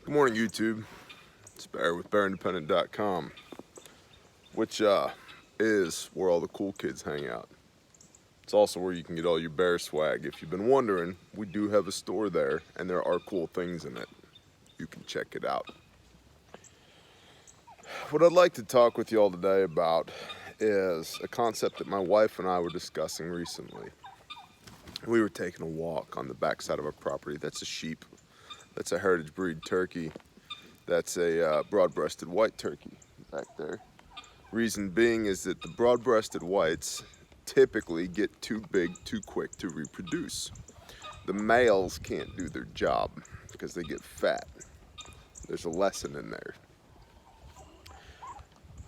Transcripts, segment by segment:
Good morning, YouTube. It's Bear with BearIndependent.com, which is where all the cool kids hang out. It's also where you can get all your bear swag. If you've been wondering, we do have a store there, and there are cool things in it. You can check it out. What I'd like to talk with you all today about is a concept that my wife and I were discussing recently. We were taking a walk on the backside of our property. That's a sheep. That's a heritage breed turkey. That's a broad-breasted white turkey back there. Reason being is that the broad-breasted whites typically get too big too quick to reproduce. The males can't do their job because they get fat. There's a lesson in there.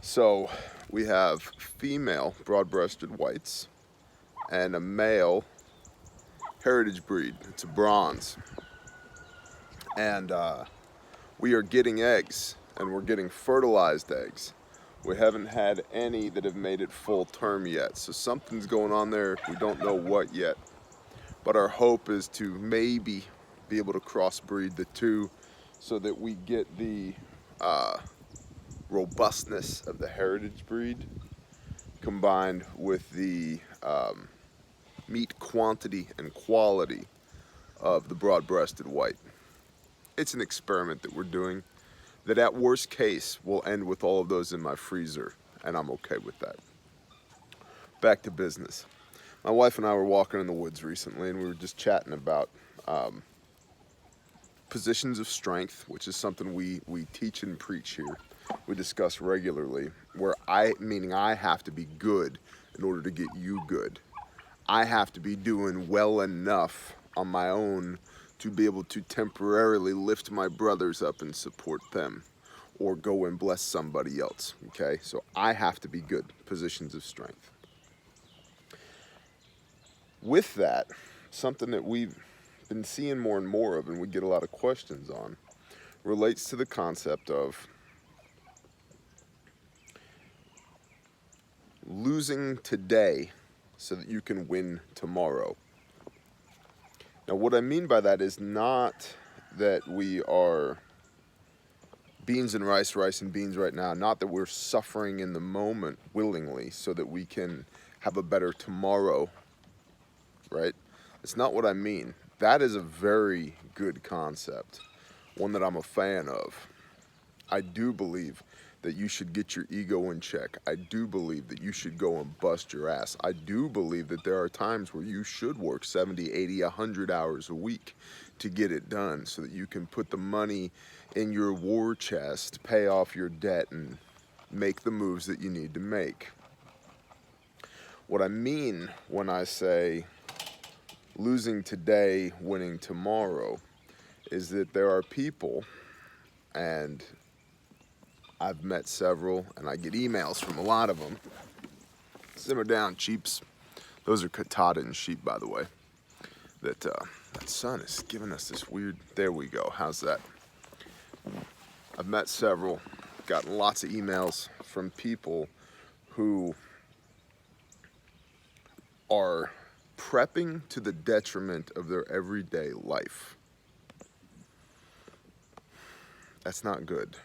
So we have female broad-breasted whites and a male heritage breed. It's a bronze. And we are getting eggs, and we're getting fertilized eggs. We haven't had any that have made it full term yet, so something's going on there. We don't know what yet, but our hope is to maybe be able to crossbreed the two so that we get the robustness of the heritage breed combined with the meat quantity and quality of the broad-breasted white. It's an experiment that we're doing that at worst case will end with all of those in my freezer, and I'm okay with that. Back to business. My wife and I were walking in the woods recently, and we were just chatting about positions of strength, which is something we teach and preach here. We discuss regularly, where meaning I have to be good in order to get you good. I have to be doing well enough on my own to be able to temporarily lift my brothers up and support them, or go and bless somebody else, okay? So I have to be good, positions of strength. With that, something that we've been seeing more and more of, and we get a lot of questions on, relates to the concept of losing today so that you can win tomorrow. Now, what I mean by that is not that we are beans and rice, rice and beans right now. Not that we're suffering in the moment willingly so that we can have a better tomorrow, right? It's not what I mean. That is a very good concept, one that I'm a fan of. I do believe that you should get your ego in check. I do believe that you should go and bust your ass. I do believe that there are times where you should work 70, 80, 100 hours a week to get it done so that you can put the money in your war chest, pay off your debt, and make the moves that you need to make. What I mean when I say losing today, winning tomorrow, is that there are people, and I've met several, and I get emails from a lot of them. Simmer down, cheeps. Those are Katahdin sheep, by the way. That sun is giving us this weird, there we go, how's that? I've met several, gotten lots of emails from people who are prepping to the detriment of their everyday life. That's not good.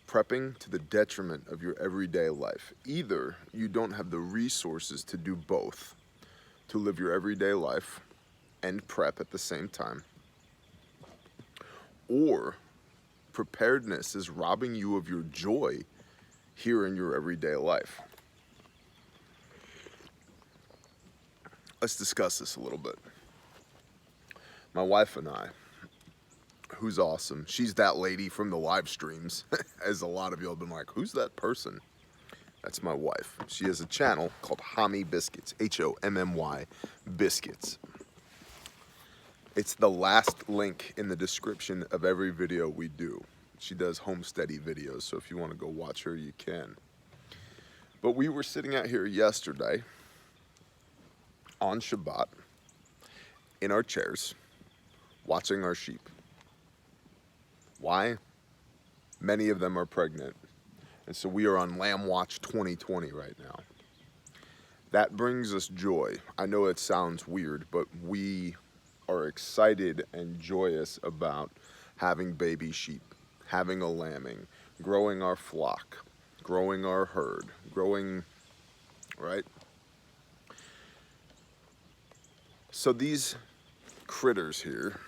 Prepping to the detriment of your everyday life. Either you don't have the resources to do both, to live your everyday life and prep at the same time, or preparedness is robbing you of your joy here in your everyday life. Let's discuss this a little bit. My wife and I, who's awesome, she's that lady from the live streams, as a lot of you have been like, who's that person? That's my wife. She has a channel called Hommy Biscuits, Hommy Biscuits. It's the last link in the description of every video we do. She does homesteading videos, so if you want to go watch her, you can. But we were sitting out here yesterday on Shabbat in our chairs watching our sheep. Why? Many of them are pregnant, and so we are on Lamb Watch 2020 right now. That brings us joy. I know it sounds weird, but we are excited and joyous about having baby sheep, having a lambing, growing our flock, growing our herd, growing, right? So these critters here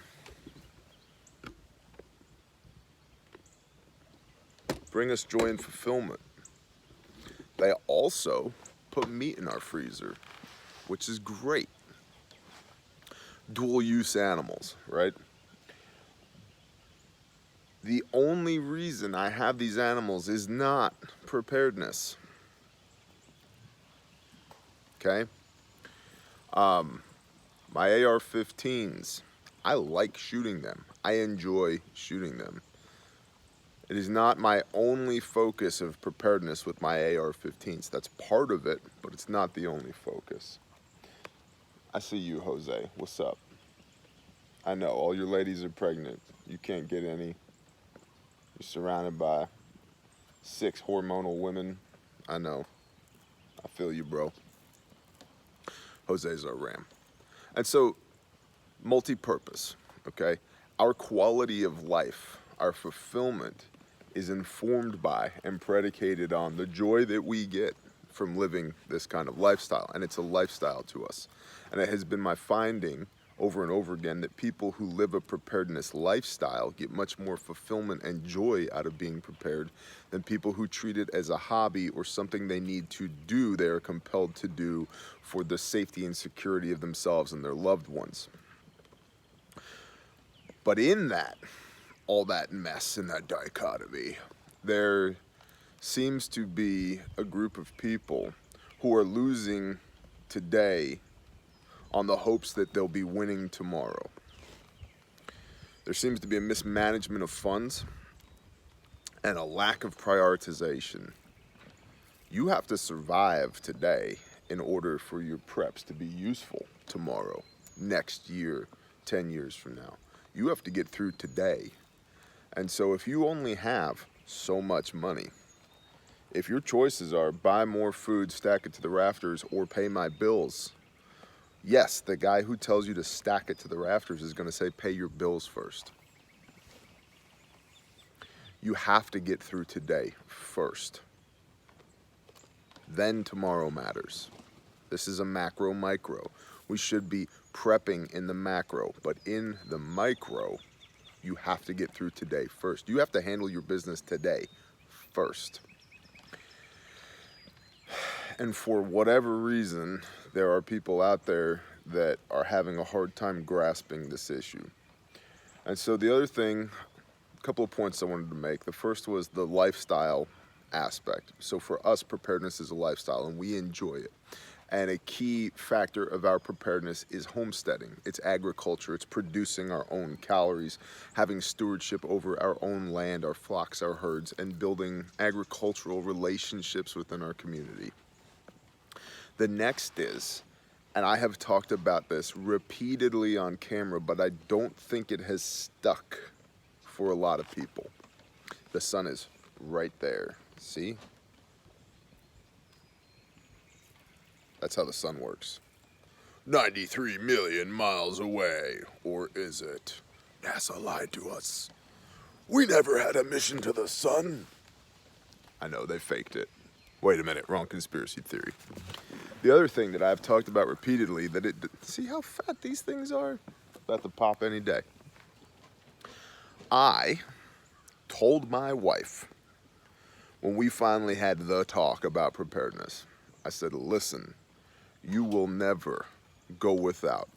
bring us joy and fulfillment. They also put meat in our freezer, which is great. Dual use animals, right? The only reason I have these animals is not preparedness. Okay? My AR-15s, I like shooting them. I enjoy shooting them. It is not my only focus of preparedness with my AR-15s. That's part of it, but it's not the only focus. I see you, Jose. What's up? I know, all your ladies are pregnant. You can't get any. You're surrounded by 6 hormonal women. I know. I feel you, bro. Jose's our ram. And so, multi-purpose, okay? Our quality of life, our fulfillment is informed by and predicated on the joy that we get from living this kind of lifestyle. And it's a lifestyle to us. And it has been my finding over and over again that people who live a preparedness lifestyle get much more fulfillment and joy out of being prepared than people who treat it as a hobby or something they need to do, they are compelled to do for the safety and security of themselves and their loved ones. But in that, all that mess and that dichotomy, there seems to be a group of people who are losing today on the hopes that they'll be winning tomorrow. There seems to be a mismanagement of funds and a lack of prioritization. You have to survive today in order for your preps to be useful tomorrow, next year, 10 years from now. You have to get through today. And so if you only have so much money, if your choices are buy more food, stack it to the rafters, or pay my bills, yes, the guy who tells you to stack it to the rafters is going to say pay your bills first. You have to get through today first. Then tomorrow matters. This is a macro micro. We should be prepping in the macro, but in the micro, you have to get through today first. You have to handle your business today first. And for whatever reason, there are people out there that are having a hard time grasping this issue. And so the other thing, a couple of points I wanted to make. The first was the lifestyle aspect. So for us, preparedness is a lifestyle and we enjoy it. And a key factor of our preparedness is homesteading. It's agriculture, it's producing our own calories, having stewardship over our own land, our flocks, our herds, and building agricultural relationships within our community. The next is, and I have talked about this repeatedly on camera, but I don't think it has stuck for a lot of people. The sun is right there, see? That's how the sun works. 93 million miles away, or is it? NASA lied to us. We never had a mission to the sun. I know, they faked it. Wait a minute, wrong conspiracy theory. The other thing that I've talked about repeatedly, see how fat these things are? About to pop any day. I told my wife, when we finally had the talk about preparedness, I said, listen, you will never go without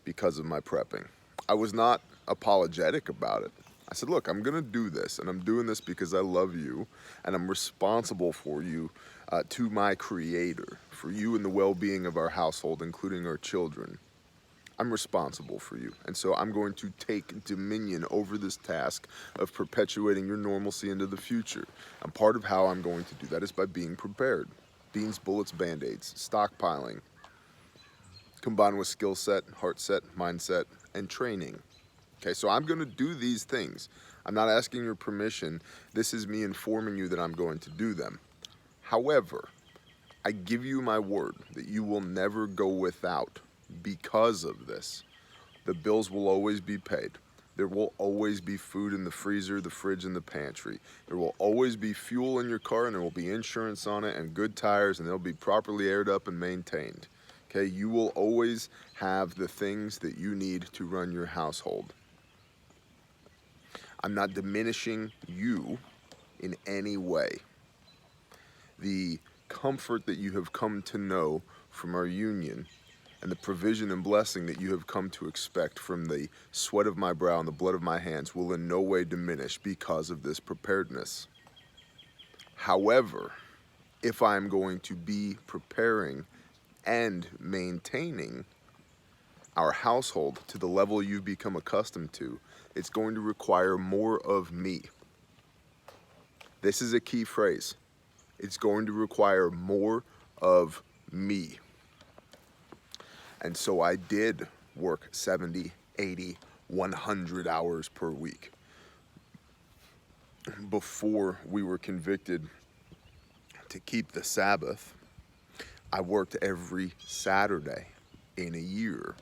because of my prepping. I was not apologetic about it. I said, look, I'm going to do this, and I'm doing this because I love you, and I'm responsible for you to my Creator, for you and the well-being of our household, including our children. I'm responsible for you, and so I'm going to take dominion over this task of perpetuating your normalcy into the future. And part of how I'm going to do that is by being prepared. Beans, bullets, band-aids, stockpiling, combined with skill set, heart set, mindset, and training. Okay, so I'm going to do these things. I'm not asking your permission. This is me informing you that I'm going to do them. However, I give you my word that you will never go without because of this. The bills will always be paid. There will always be food in the freezer, the fridge, and the pantry. There will always be fuel in your car, and there will be insurance on it and good tires, and they'll be properly aired up and maintained. Okay, you will always have the things that you need to run your household. I'm not diminishing you in any way. The comfort that you have come to know from our union and the provision and blessing that you have come to expect from the sweat of my brow and the blood of my hands will in no way diminish because of this preparedness. However, if I'm going to be preparing and maintaining our household to the level you've become accustomed to, it's going to require more of me. This is a key phrase. It's going to require more of me. And so I did work 70, 80, 100 hours per week. Before we were convicted to keep the Sabbath, I worked every Saturday in a year.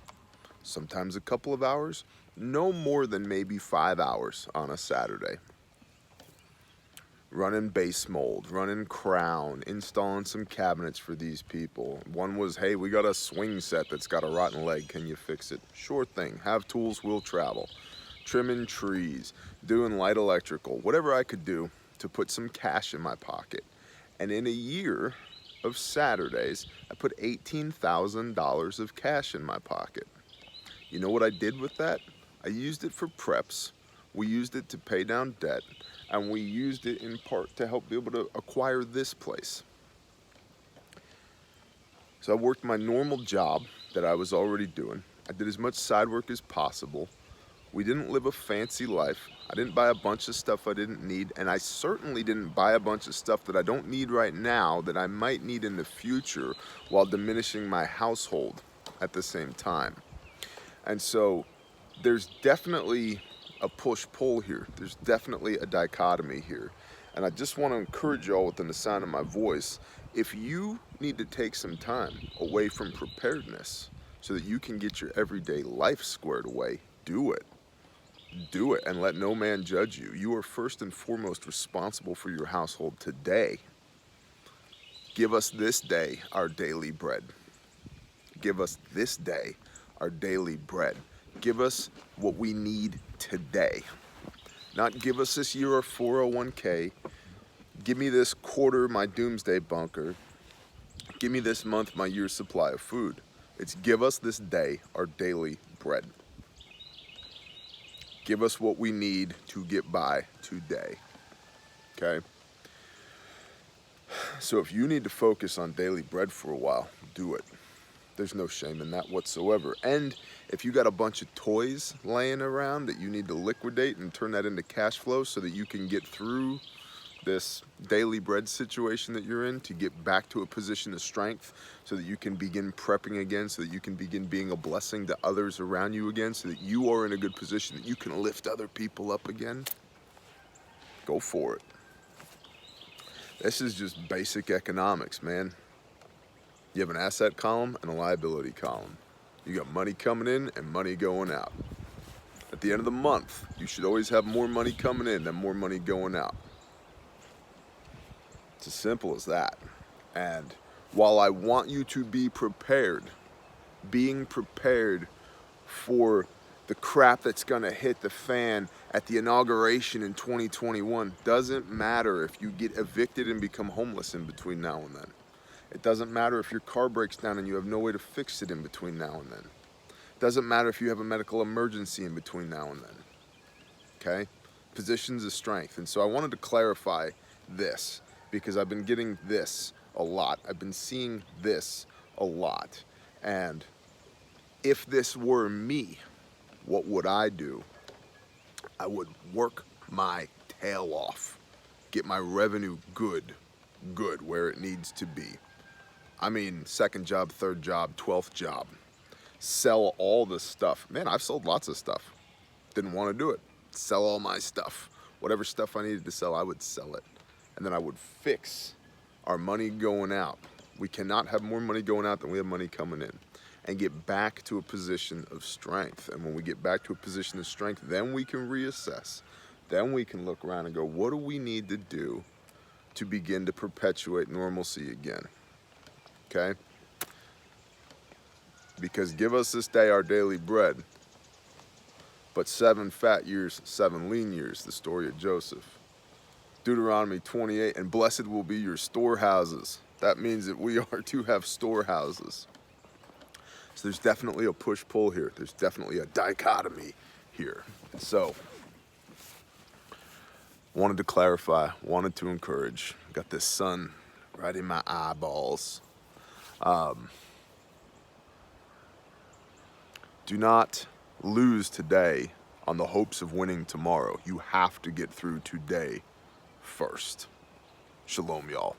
Sometimes a couple of hours, no more than maybe 5 hours on a Saturday. Running base mold, running crown, installing some cabinets for these people. One was, hey, we got a swing set that's got a rotten leg, can you fix it? Sure thing, have tools, will travel. Trimming trees, doing light electrical, whatever I could do to put some cash in my pocket. And in a year of Saturdays, I put $18,000 of cash in my pocket. You know what I did with that? I used it for preps. We used it to pay down debt. And we used it in part to help be able to acquire this place. So I worked my normal job that I was already doing. I did as much side work as possible. We didn't live a fancy life. I didn't buy a bunch of stuff I didn't need. And I certainly didn't buy a bunch of stuff that I don't need right now that I might need in the future while diminishing my household at the same time. And so there's definitely a push-pull here. There's definitely a dichotomy here. And I just want to encourage y'all within the sound of my voice, if you need to take some time away from preparedness so that you can get your everyday life squared away, do it. Do it and let no man judge you. You are first and foremost responsible for your household today. Give us this day our daily bread. Give us this day our daily bread. Give us what we need today. Not give us this year our 401k. Give me this quarter my doomsday bunker. Give me this month my year's supply of food. It's give us this day our daily bread. Give us what we need to get by today. Okay? So if you need to focus on daily bread for a while, do it. There's no shame in that whatsoever. And if you got a bunch of toys laying around that you need to liquidate and turn that into cash flow so that you can get through this daily bread situation that you're in, to get back to a position of strength so that you can begin prepping again, so that you can begin being a blessing to others around you again, so that you are in a good position that you can lift other people up again, go for it. This is just basic economics, man. You have an asset column and a liability column. You got money coming in and money going out. At the end of the month, you should always have more money coming in than more money going out. It's as simple as that. And while I want you to be prepared, being prepared for the crap that's gonna hit the fan at the inauguration in 2021 doesn't matter if you get evicted and become homeless in between now and then. It doesn't matter if your car breaks down and you have no way to fix it in between now and then. It doesn't matter if you have a medical emergency in between now and then. Okay? Positions of strength. And so I wanted to clarify this because I've been getting this a lot. I've been seeing this a lot. And if this were me, what would I do? I would work my tail off. Get my revenue good where it needs to be. I mean, second job, third job, 12th job. Sell all the stuff. Man, I've sold lots of stuff. Didn't want to do it. Sell all my stuff. Whatever stuff I needed to sell, I would sell it. And then I would fix our money going out. We cannot have more money going out than we have money coming in. and get back to a position of strength. And when we get back to a position of strength, then we can reassess. Then we can look around and go, what do we need to do to begin to perpetuate normalcy again? Okay? Because give us this day our daily bread. But 7 fat years, 7 lean years, the story of Joseph. Deuteronomy 28, and blessed will be your storehouses. That means that we are to have storehouses. So there's definitely a push-pull here. There's definitely a dichotomy here. So, wanted to clarify, wanted to encourage. Got this sun right in my eyeballs. Do not lose today on the hopes of winning tomorrow. You have to get through today first. Shalom, y'all.